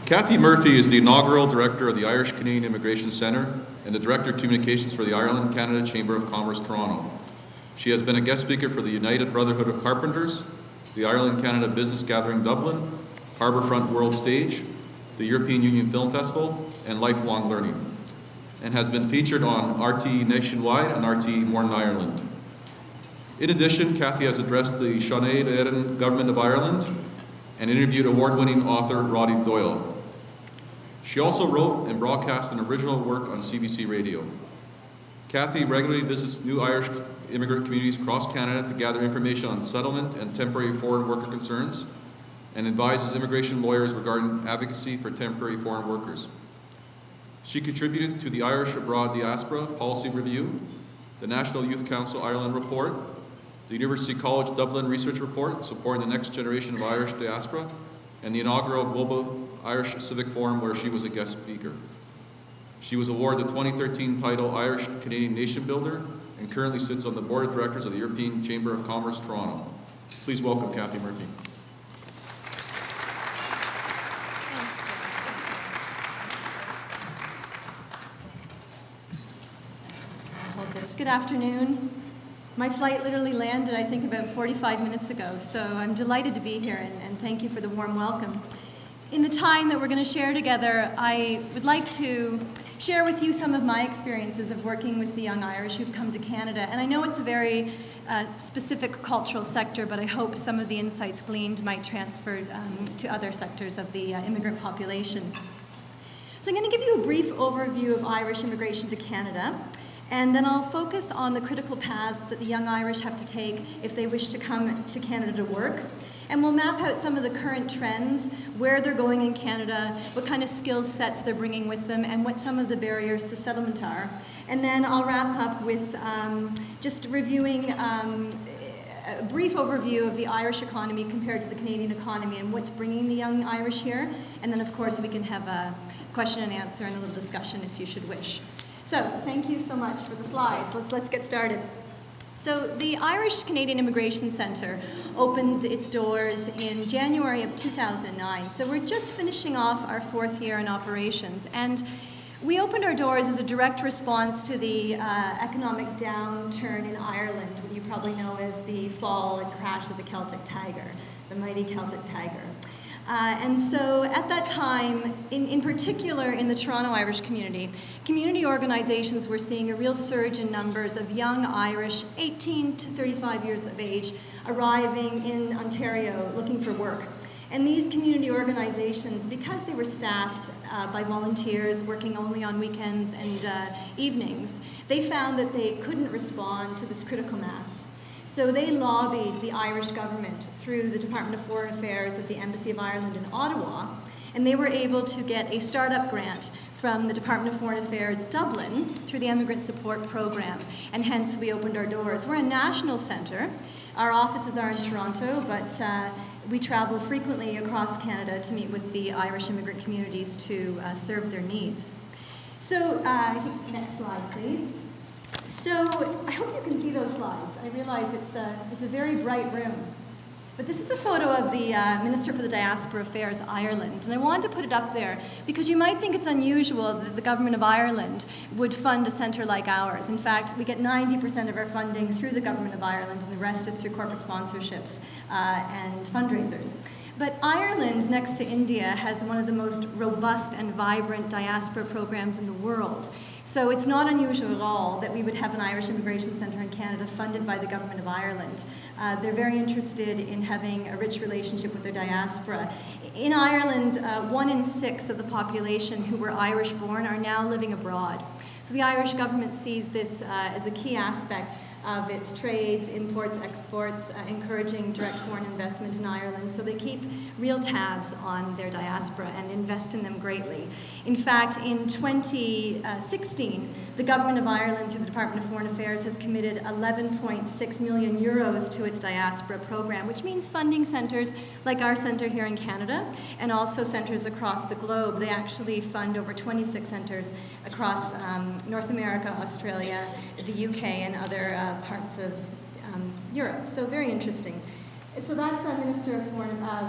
Cathy Murphy is the inaugural Director of the Irish Canadian Immigration Centre and the Director of Communications for the Ireland Canada Chamber of Commerce, Toronto. She has been a guest speaker for the United Brotherhood of Carpenters, the Ireland Canada Business Gathering Dublin, Harbourfront World Stage, the European Union Film Festival, and Lifelong Learning, and has been featured on RTE Nationwide and RTE Morning Ireland. In addition, Cathy has addressed the Sinead Éireann Government of Ireland and interviewed award-winning author Roddy Doyle. She also wrote and broadcast an original work on CBC Radio. Cathy regularly visits new Irish immigrant communities across Canada to gather information on settlement and temporary foreign worker concerns, and advises immigration lawyers regarding advocacy for temporary foreign workers. She contributed to the Irish Abroad Diaspora Policy Review, the National Youth Council Ireland Report, the University College Dublin Research Report supporting the next generation of Irish diaspora, and the inaugural Global Irish Civic Forum where she was a guest speaker. She was awarded the 2013 title Irish Canadian Nation Builder and currently sits on the Board of Directors of the European Chamber of Commerce, Toronto. Please welcome Cathy Murphy. Good afternoon. My flight literally landed, I think, about 45 minutes ago, so I'm delighted to be here, and thank you for the warm welcome. In the time that we're going to share together, I would like to share with you some of my experiences of working with the young Irish who've come to Canada. And I know it's a very specific cultural sector, but I hope some of the insights gleaned might transfer to other sectors of the immigrant population. So I'm going to give you a brief overview of Irish immigration to Canada. And then I'll focus on the critical paths that the young Irish have to take if they wish to come to Canada to work. And we'll map out some of the current trends, where they're going in Canada, what kind of skill sets they're bringing with them, and what some of the barriers to settlement are. And then I'll wrap up with just reviewing a brief overview of the Irish economy compared to the Canadian economy and what's bringing the young Irish here. And then, of course, we can have a question and answer and a little discussion if you should wish. So, thank you so much for the slides. Let's get started. So, the Irish Canadian Immigration Centre opened its doors in January of 2009. So, we're just finishing off our fourth year in operations. And we opened our doors as a direct response to the economic downturn in Ireland, what you probably know as the fall and crash of the Celtic Tiger, the mighty Celtic Tiger. And so at that time, in particular in the Toronto Irish community organizations were seeing a real surge in numbers of young Irish, 18 to 35 years of age, arriving in Ontario looking for work. And these community organizations, because they were staffed by volunteers working only on weekends and evenings, they found that they couldn't respond to this critical mass. So they lobbied the Irish government through the Department of Foreign Affairs at the Embassy of Ireland in Ottawa, and they were able to get a startup grant from the Department of Foreign Affairs Dublin through the Immigrant Support Program, and hence we opened our doors. We're a national centre. Our offices are in Toronto, but we travel frequently across Canada to meet with the Irish immigrant communities to serve their needs. So I think next slide, please. So I hope you can see those slides. I realize it's a very bright room. But this is a photo of the Minister for the Diaspora Affairs, Ireland. And I wanted to put it up there because you might think it's unusual that the government of Ireland would fund a centre like ours. In fact, we get 90% of our funding through the government of Ireland, and the rest is through corporate sponsorships and fundraisers. But Ireland, next to India, has one of the most robust and vibrant diaspora programs in the world. So it's not unusual at all that we would have an Irish Immigration Centre in Canada funded by the government of Ireland. They're very interested in having a rich relationship with their diaspora. In Ireland, 1 in 6 of the population who were Irish born are now living abroad. So the Irish government sees this as a key aspect of its trades, imports, exports, encouraging direct foreign investment in Ireland. So they keep real tabs on their diaspora and invest in them greatly. In fact, in 2016, the government of Ireland, through the Department of Foreign Affairs, has committed 11.6 million euros to its diaspora program, which means funding centres like our centre here in Canada, and also centres across the globe. They actually fund over 26 centres across North America, Australia, the UK, and other parts of Europe. So very interesting. So that's Minister of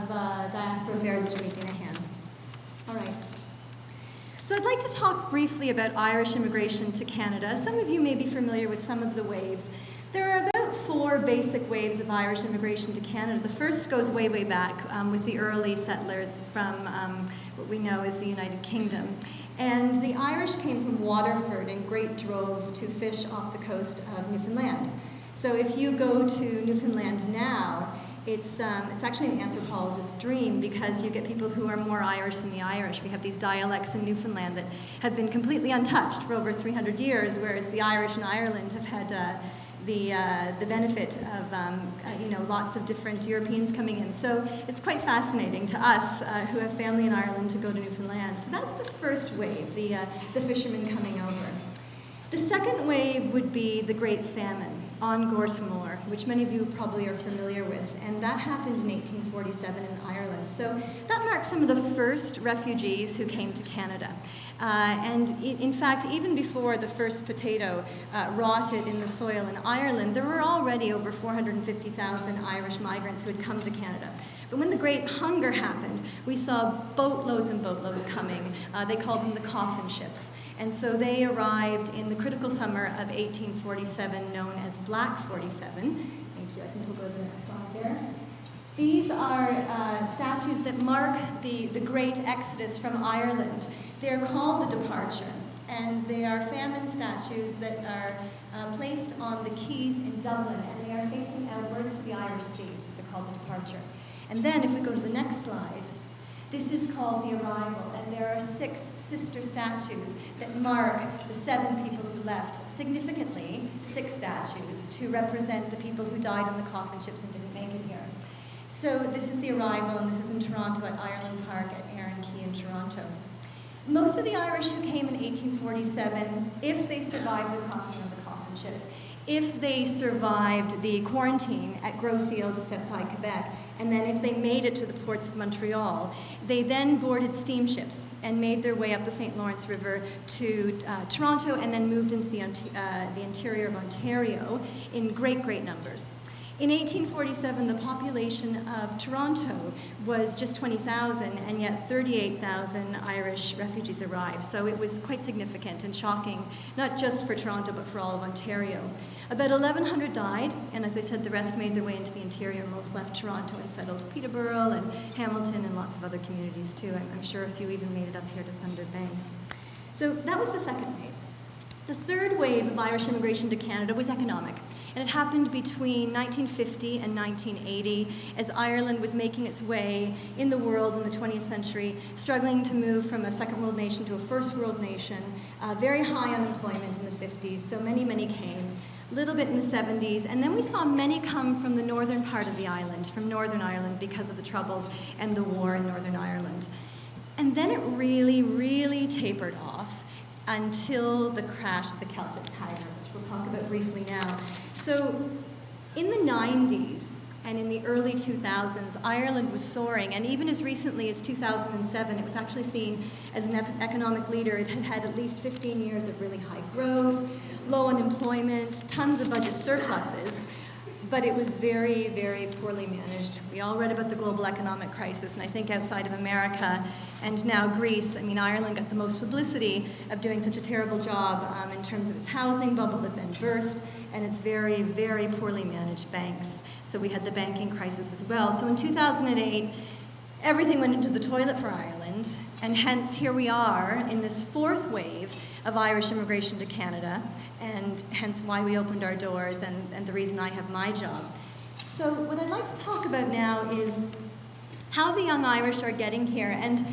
Diaspora Affairs, Jimmy Dinahan. All right. So I'd like to talk briefly about Irish immigration to Canada. Some of you may be familiar with some of the waves. There are about 4 basic waves of Irish immigration to Canada. The first goes way, way back with the early settlers from what we know as the United Kingdom. And the Irish came from Waterford in great droves to fish off the coast of Newfoundland. So if you go to Newfoundland now, it's actually an anthropologist's dream because you get people who are more Irish than the Irish. We have these dialects in Newfoundland that have been completely untouched for over 300 years, whereas the Irish in Ireland have had the benefit of lots of different Europeans coming in. So it's quite fascinating to us who have family in Ireland to go to Newfoundland. So that's the first wave, the fishermen coming over. The second wave would be the Great Famine on Gortamore, which many of you probably are familiar with, and that happened in 1847 in Ireland. So that marked some of the first refugees who came to Canada. And in fact, even before the first potato rotted in the soil in Ireland, there were already over 450,000 Irish migrants who had come to Canada. But when the Great Hunger happened, we saw boatloads and boatloads coming. They called them the coffin ships. And so they arrived in the critical summer of 1847, known as Black 47. Thank you. I think we'll go to the next slide there. These are statues that mark the great exodus from Ireland. They're called the Departure, and they are famine statues that are placed on the quays in Dublin, and they are facing outwards to the Irish Sea. They're called the Departure. And then if we go to the next slide, this is called the Arrival, and there are 6 sister statues that mark the 7 people who left. Significantly, 6 statues to represent the people who died on the coffin ships and didn't make it here. So this is the Arrival, and this is in Toronto at Ireland Park at Erin Quay in Toronto. Most of the Irish who came in 1847, if they survived the crossing of the coffin ships, if they survived the quarantine at Gros Isle just outside Quebec, and then if they made it to the ports of Montreal, they then boarded steamships and made their way up the St. Lawrence River to Toronto and then moved into the interior of Ontario in great, great numbers. In 1847, the population of Toronto was just 20,000, and yet 38,000 Irish refugees arrived. So it was quite significant and shocking, not just for Toronto, but for all of Ontario. About 1,100 died, and as I said, the rest made their way into the interior. Most left Toronto and settled Peterborough and Hamilton and lots of other communities too. I'm sure a few even made it up here to Thunder Bay. So that was the second wave. The third wave of Irish immigration to Canada was economic, and it happened between 1950 and 1980 as Ireland was making its way in the world in the 20th century, struggling to move from a second world nation to a first world nation, very high unemployment in the 50s, so many, many came. A little bit in the 70s, and then we saw many come from the northern part of the island, from Northern Ireland, because of the Troubles and the war in Northern Ireland. And then it really, really tapered off until the crash of the Celtic Tiger, which we'll talk about briefly now. So in the 90s and in the early 2000s, Ireland was soaring, and even as recently as 2007, it was actually seen as an economic leader. It had had at least 15 years of really high growth, low unemployment, tons of budget surpluses, but it was very, very poorly managed. We all read about the global economic crisis, and I think outside of America and now Greece, I mean, Ireland got the most publicity of doing such a terrible job in terms of its housing bubble that then burst, and its very, very poorly managed banks. So we had the banking crisis as well. So in 2008, everything went into the toilet for Ireland, and hence here we are in this fourth wave of Irish immigration to Canada, and hence why we opened our doors and the reason I have my job. So what I'd like to talk about now is how the young Irish are getting here. And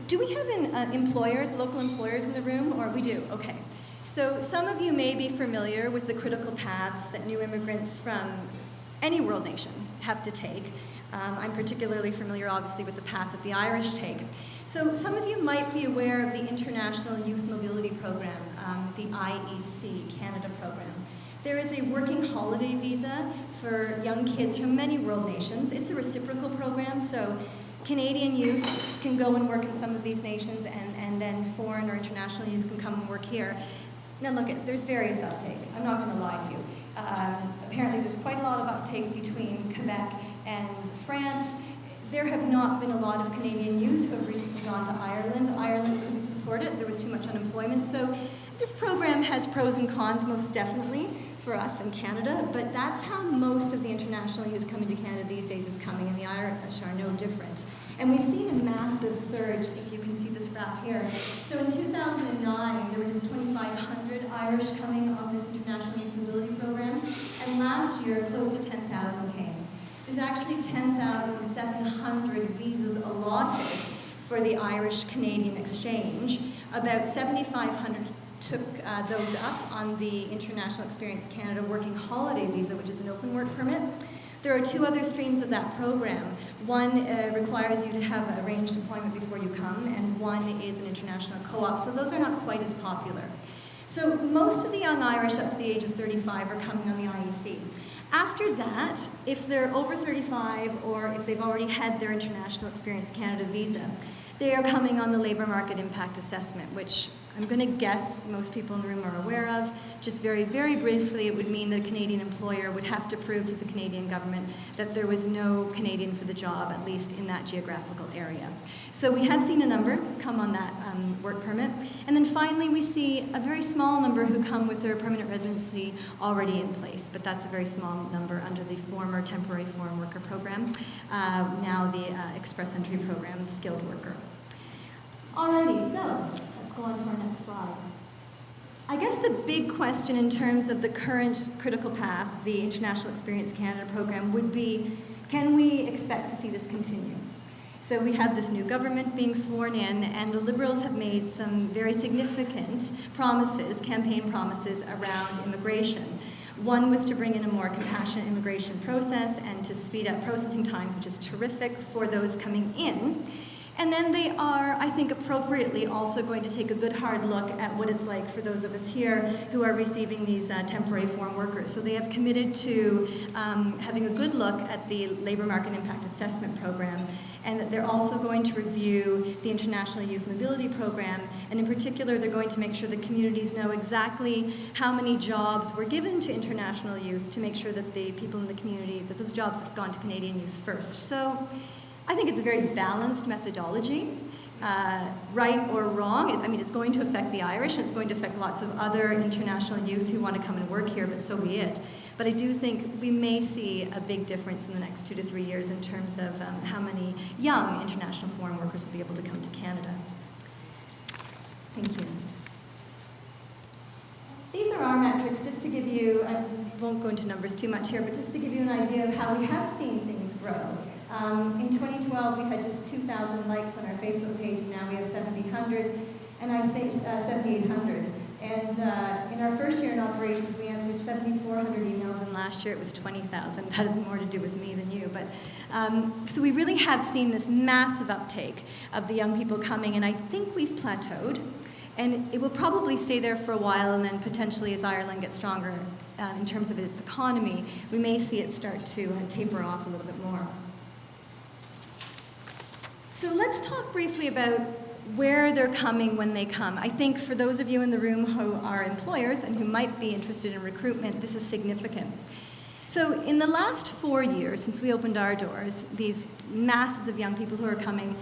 do we have employers, local employers in the room? Or we do? Okay. So some of you may be familiar with the critical paths that new immigrants from any world nation have to take. I'm particularly familiar, obviously, with the path that the Irish take. So some of you might be aware of the International Youth Mobility Program, the IEC Canada program. There is a working holiday visa for young kids from many world nations. It's a reciprocal program, so Canadian youth can go and work in some of these nations, and then foreign or international youth can come and work here. Now look, there's various uptake. I'm not going to lie to you. Apparently there's quite a lot of uptake between Quebec and France. there have not been a lot of Canadian youth who have recently gone to Ireland. Ireland couldn't support it. There was too much unemployment. So this program has pros and cons, most definitely, for us in Canada, but that's how most of the international youth coming to Canada these days is coming, and the Irish are no different. And we've seen a massive surge, if you can see this graph here. So in 2009, there were just 2,500 Irish coming on this International Youth Mobility Program, and last year, close to 10,000 came. There's actually 10,700 visas allotted for the Irish-Canadian exchange. About 7,500 took those up on the International Experience Canada Working Holiday Visa, which is an open work permit. There are two other streams of that program. One requires you to have arranged employment before you come, and one is an international co-op, so those are not quite as popular. So most of the young Irish up to the age of 35 are coming on the IEC. After that, if they're over 35 or if they've already had their International Experience Canada visa, they are coming on the Labour Market Impact Assessment, which I'm going to guess most people in the room are aware of. Just very, very briefly, it would mean that a Canadian employer would have to prove to the Canadian government that there was no Canadian for the job, at least in that geographical area. So we have seen a number come on that work permit. And then finally, we see a very small number who come with their permanent residency already in place, but that's a very small number under the former temporary foreign worker program, now the express entry program, skilled worker. Alrighty, so let's go on to our next slide. I guess the big question in terms of the current critical path, the International Experience Canada program, would be, can we expect to see this continue? So we have this new government being sworn in, and the Liberals have made some very significant promises, campaign promises around immigration. One was to bring in a more compassionate immigration process and to speed up processing times, which is terrific for those coming in. And then they are, I think, appropriately also going to take a good hard look at what it's like for those of us here who are receiving these temporary foreign workers. So they have committed to having a good look at the Labour Market Impact Assessment Program, and that they're also going to review the International Youth Mobility Program, and in particular they're going to make sure that communities know exactly how many jobs were given to international youth to make sure that the people in the community, that those jobs have gone to Canadian youth first. So I think it's a very balanced methodology, right or wrong. I mean, it's going to affect the Irish, and it's going to affect lots of other international youth who want to come and work here, but so be it. But I do think we may see a big difference in the next 2 to 3 years in terms of how many young international foreign workers will be able to come to Canada. Thank you. These are our metrics, just to give you, I won't go into numbers too much here, but just to give you an idea of how we have seen things grow. In 2012, we had just 2,000 likes on our Facebook page, and now we have 7,800, and I think 7,800. And in our first year in operations, we answered 7,400 emails, and last year it was 20,000. That has more to do with me than you. But so we really have seen this massive uptake of the young people coming, and I think we've plateaued. And it will probably stay there for a while, and then potentially as Ireland gets stronger in terms of its economy, we may see it start to taper off a little bit more. So let's talk briefly about where they're coming when they come. I think for those of you in the room who are employers and who might be interested in recruitment, this is significant. So in the last 4 years, since we opened our doors, these masses of young people who are coming,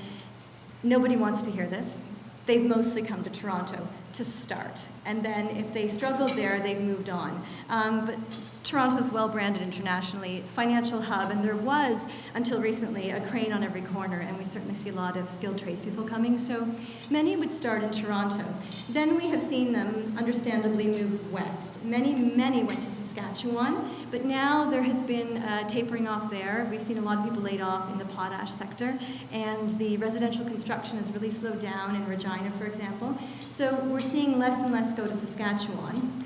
nobody wants to hear this. They've mostly come to Toronto to start. And then if they struggled there, they've moved on. But Toronto is well branded internationally, financial hub, and there was, until recently, a crane on every corner, and we certainly see a lot of skilled tradespeople coming, so many would start in Toronto. Then we have seen them, understandably, move west. Many went to Saskatchewan, but now there has been tapering off there. We've seen a lot of people laid off in the potash sector, and the residential construction has really slowed down in Regina, for example. So we're seeing less and less go to Saskatchewan.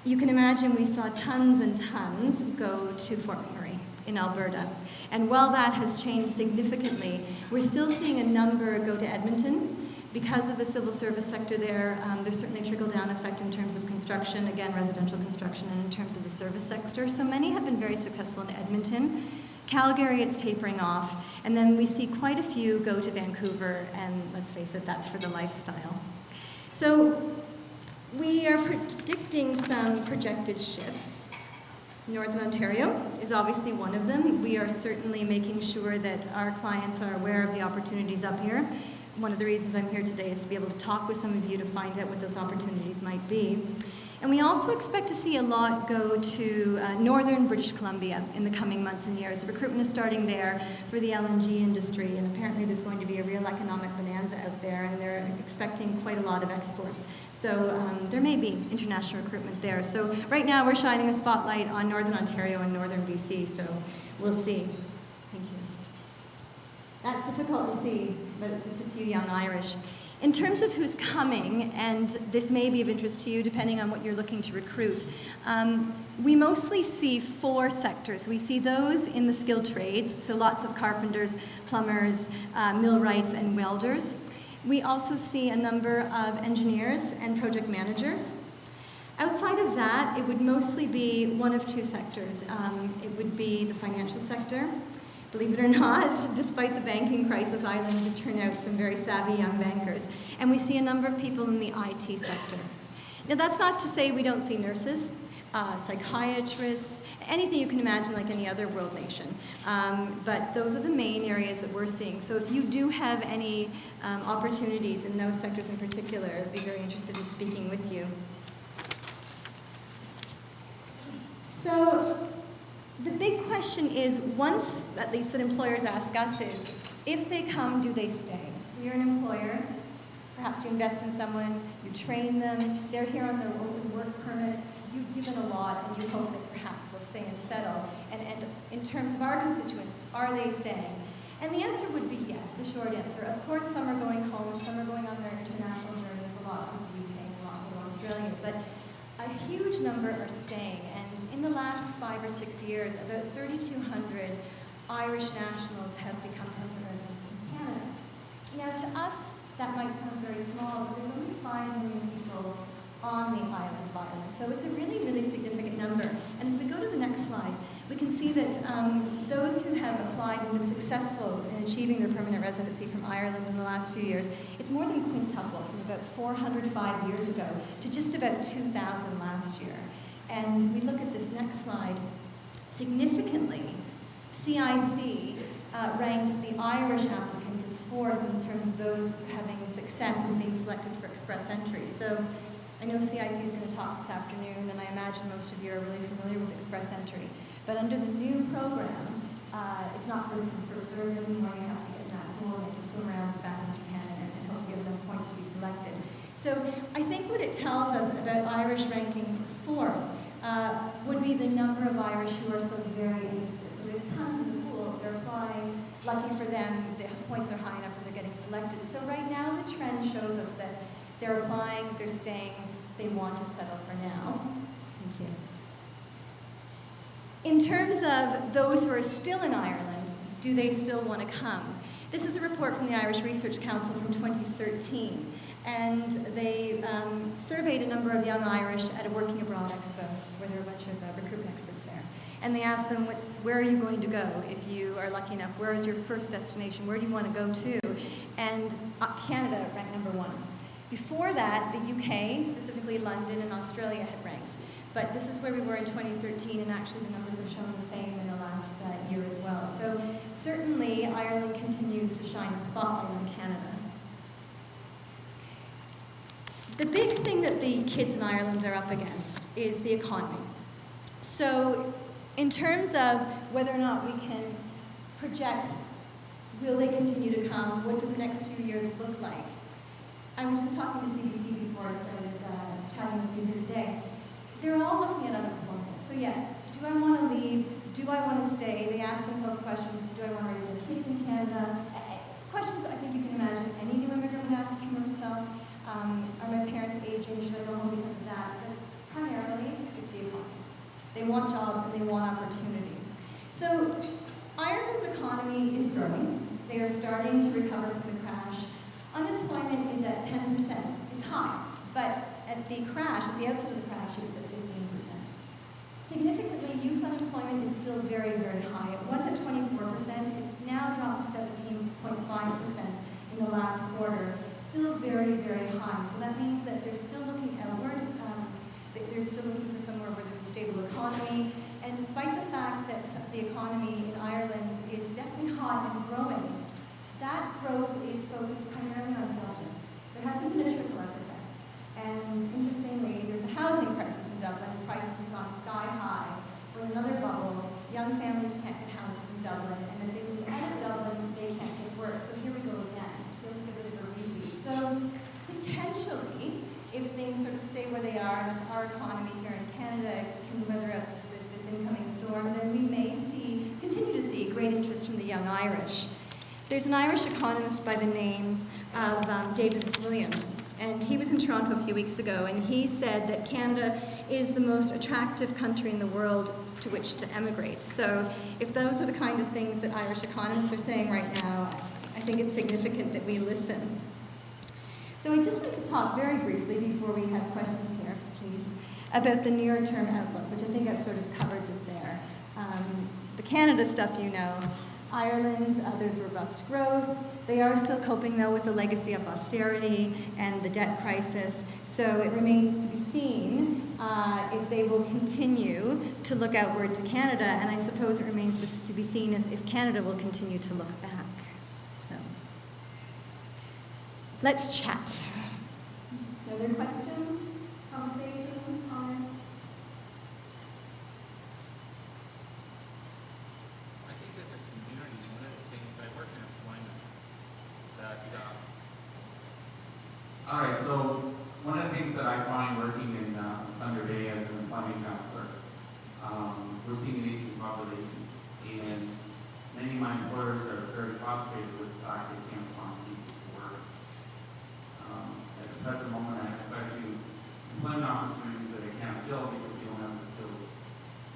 You can imagine we saw tons and tons go to Fort McMurray in Alberta. And while that has changed significantly, we're still seeing a number go to Edmonton. Because of the civil service sector there, there's certainly a trickle-down effect in terms of construction, again, residential construction, and in terms of the service sector. So many have been very successful in Edmonton. Calgary, it's tapering off. And then we see quite a few go to Vancouver, and let's face it, that's for the lifestyle. So we are predicting some projected shifts. Northern Ontario is obviously one of them. We are certainly making sure that our clients are aware of the opportunities up here. One of the reasons I'm here today is to be able to talk with some of you to find out what those opportunities might be. And we also expect to see a lot go to northern British Columbia in the coming months and years. Recruitment is starting there for the LNG industry, and apparently there's going to be a real economic bonanza out there, and they're expecting quite a lot of exports. So there may be international recruitment there. So right now we're shining a spotlight on Northern Ontario and Northern BC, so we'll see. Thank you. That's difficult to see, but it's just a few young Irish. In terms of who's coming, and this may be of interest to you depending on what you're looking to recruit, we mostly see 4 sectors. We see those in the skilled trades, so lots of carpenters, plumbers, millwrights, and welders. We also see a number of engineers and project managers. Outside of that, it would mostly be one of 2 sectors. It would be the financial sector. Believe it or not, despite the banking crisis, Ireland did turn out some very savvy young bankers. And we see a number of people in the IT sector. Now, that's not to say we don't see nurses, psychiatrists, anything you can imagine like any other world nation. But those are the main areas that we're seeing. So if you do have any opportunities in those sectors in particular, I'd be very interested in speaking with you. So the big question is, once, at least that employers ask us, is if they come, do they stay? So you're an employer, perhaps you invest in someone, you train them, they're here on their open work permit, you've given a lot and you hope that perhaps they'll stay and settle. And in terms of our constituents, are they staying? And the answer would be yes, the short answer. Of course, some are going home, some are going on their international journeys, a lot from the UK, a lot from Australia, but a huge number are staying, and in the last 5 or 6 years, about 3,200 Irish nationals have become permanent residents in Canada. Now, to us, that might sound very small, but there's only 5 million people on the island of Ireland, so it's a really, really significant number. And if we go to the next slide, we can see that those who have applied and been successful in achieving their permanent residency from Ireland in the last few years, it's more than quintupled from about 405 years ago to just about 2,000 last year. And we look at this next slide. Significantly, CIC ranked the Irish applicants as 4th in terms of those having success in being selected for express entry. So I know CIC is going to talk this afternoon, and I imagine most of you are really familiar with express entry. But under the new program, it's not first come, first served anymore. You have to get in that pool and you have to swim around as fast as you can and hope you have enough points to be selected. So I think what it tells us about Irish ranking 4th would be the number of Irish who are so very interested. So there's tons in the pool, they're applying, lucky for them, the points are high enough and they're getting selected. So right now the trend shows us that they're applying, they're staying, they want to settle for now. Thank you. In terms of those who are still in Ireland, do they still want to come? This is a report from the Irish Research Council from 2013, and they surveyed a number of young Irish at a Working Abroad Expo, where there were a bunch of recruitment experts there. And they asked them, where are you going to go if you are lucky enough? Where is your first destination? Where do you want to go to? And Canada ranked number 1. Before that, the UK, specifically London and Australia, had ranked. But this is where we were in 2013, and actually the numbers have shown the same in the last year as well. So certainly, Ireland continues to shine a spotlight on Canada. The big thing that the kids in Ireland are up against is the economy. So in terms of whether or not we can project, will they continue to come, what do the next few years look like? I was just talking to CBC before I started chatting with you here today. They're all looking at unemployment. So yes, do I want to leave? Do I want to stay? They ask themselves questions. Do I want to raise my kids in Canada? Questions I think you can imagine any new immigrant would ask himself. Are my parents aging? Should I go home because of that? But primarily, it's the economy. They want jobs and they want opportunity. So Ireland's economy is growing. They are starting to recover from the crash. Unemployment is at 10%. It's high, but at the crash, at the outset of the crash, it was at 15%. Significantly, youth unemployment is still very, very high. It was at 24%. It's now dropped to 17.5% in the last quarter. Still very, very high. So that means that they're still looking outward. They're still looking for somewhere where there's a stable economy and a the economy in Ireland is definitely hot and growing. That growth is focused primarily on Dublin. There hasn't been a trickle-up effect. And interestingly, there's a housing crisis in Dublin. Prices have gone sky high. We're in another bubble. Young families can't get houses in Dublin, and if they move out of Dublin, they can't get work. So here we go again. Feels like a bit of a repeat. So potentially, if things sort of stay where they are, and if our economy here in Canada can weather out this incoming storm, then we may continue to see great interest from the young Irish. There's an Irish economist by the name of David Williams, and he was in Toronto a few weeks ago, and he said that Canada is the most attractive country in the world to which to emigrate. So if those are the kind of things that Irish economists are saying right now, I think it's significant that we listen. So I'd just like to talk very briefly before we have questions here, please, about the near-term outlook, which I think I've sort of covered just there. The Canada stuff, you know. Ireland, there's robust growth. They are still coping, though, with the legacy of austerity and the debt crisis. So it remains to be seen if they will continue to look outward to Canada, and I suppose it remains to be seen if Canada will continue to look back. So let's chat. Other questions, conversations, comments? All right, so one of the things that I find working in Thunder Bay as an employment counselor, we're seeing an aging population, and many of my employers are very frustrated with the fact they can't find people to work. At the present moment, I have quite a few employment opportunities that I can't fill because we don't have the skills,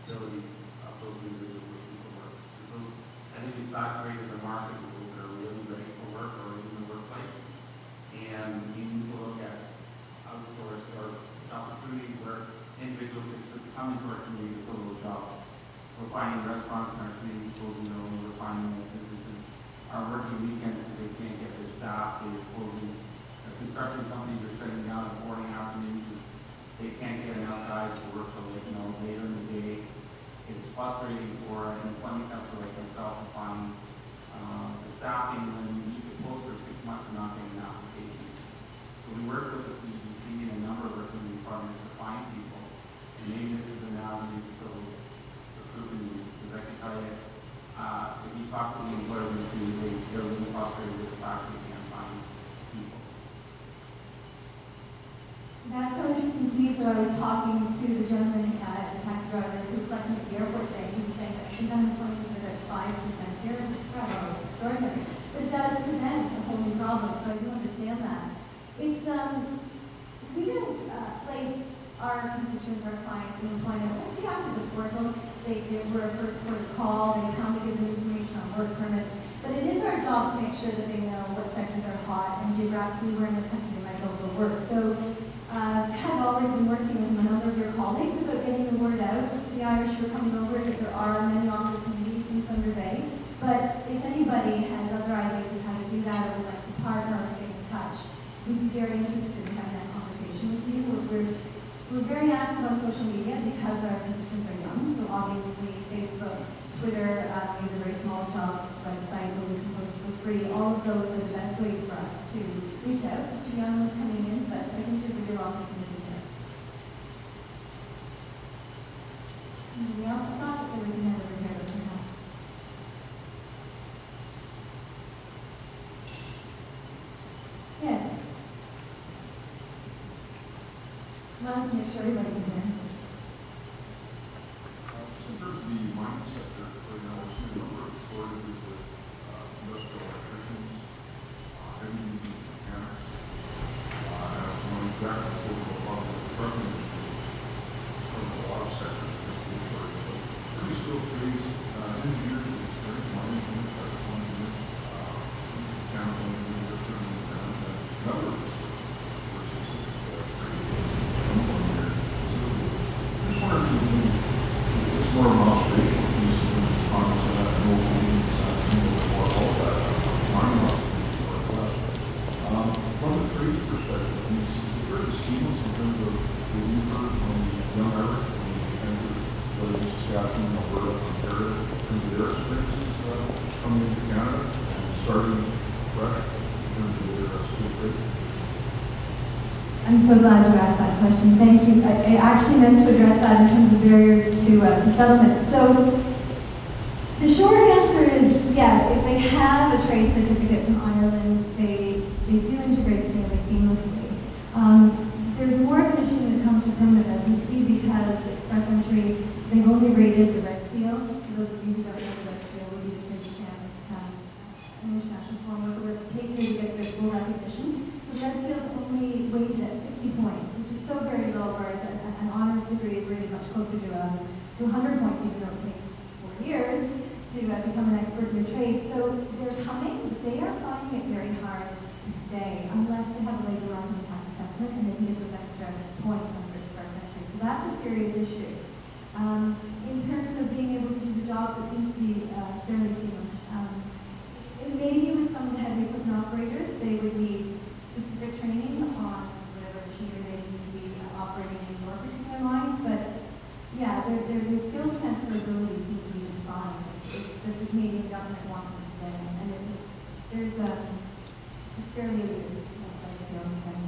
abilities of those individuals looking for work. Those, I think we saturated the market with those that are really ready for work or in the workplace. And we need to look at outsourced or opportunities where individuals could come into our community to fill those jobs. We're finding restaurants in our communities closing their own. We're finding that businesses are working weekends because they can't get their staff. They're closing. The construction companies are shutting down at 4 in the afternoon because they can't get enough guys to work till later in the day. It's frustrating for an employment counselor like myself to find the staffing when we need to post for 6 months and not getting an application. So we work with the CBC and a number of our community partners to find people. And maybe this is an avenue to fill those recruitment needs. Because I can tell you, if you talk to the employers in the community, they're really frustrated with the fact that they can't find people. That's so interesting to me. So I was talking to the gentleman, the taxi driver who collected me at the airport today. He was saying that the unemployment is about 5% here, which is probably extraordinary. But it does present a whole new problem, so I do understand that. It's, we don't place our constituents, our clients in employment. We act as a portal. We're a first port of call. They come to give them information on work permits. But it is our job to make sure that they know what sectors are hot and geographically where in the country they might go for work. So have already been working with a number of your colleagues about getting the word out to the Irish who are coming over that there are many opportunities in Thunder Bay. But if anybody has other ideas of how to do that or would like to partner or stay in touch, we'd be very interested in having that conversation with you. We're very active on social media because our constituents are young. So obviously Facebook, Twitter, we have a very small jobs website where we can post for free. All of those are the best ways for us to reach out to young ones coming in, but I think there's a real opportunity there. Anybody else thought that there was a hand over here, perhaps? Yes. Well, let's make sure everybody can hear. In terms of the mining sector, right now we're seeing a number of shortages with industrial electricians, heavy duty mechanics, one exactly spoke about the trucking industry. There's a lot of sectors that have been shortage. So pretty skilled trades, engineers with experience, mining engineers, electrical engineers, mechanical engineers, are certainly a number of more of an observational piece of the comments on that. I know more about that. Mining opportunities are less. From a trades perspective, it's very seamless and I'm so glad you asked that question. Thank you. I actually meant to address that in terms of barriers to settlement. So the short answer is yes, if they have a trade certificate from Ireland, they do integrate fairly seamlessly. There's more of an issue when it comes to permanent residency because Express Entry, they've only rated the red seal. For those of you who don't know, the red seal would be the trade stamp an international form where it's taken to get their full recognition. So red seal is only weighted at 50 points, which is so very low, whereas an honors degree is rated much closer to 100 points, even though it takes 4 years to become an expert in your trade. So they're coming, but they are finding it very hard to stay unless they have a labor market impact assessment and they can get those extra points under Express Entry. So that's a serious issue. In terms of being able to do the jobs, it seems to be fairly seamless. Maybe with some of the heavy equipment operators, they would need specific training on whatever machinery they need to be operating in your particular lines, but yeah, their skills transferability seems to be just fine. Does the Canadian government want them to stay? And it's fairly elitist, like skill and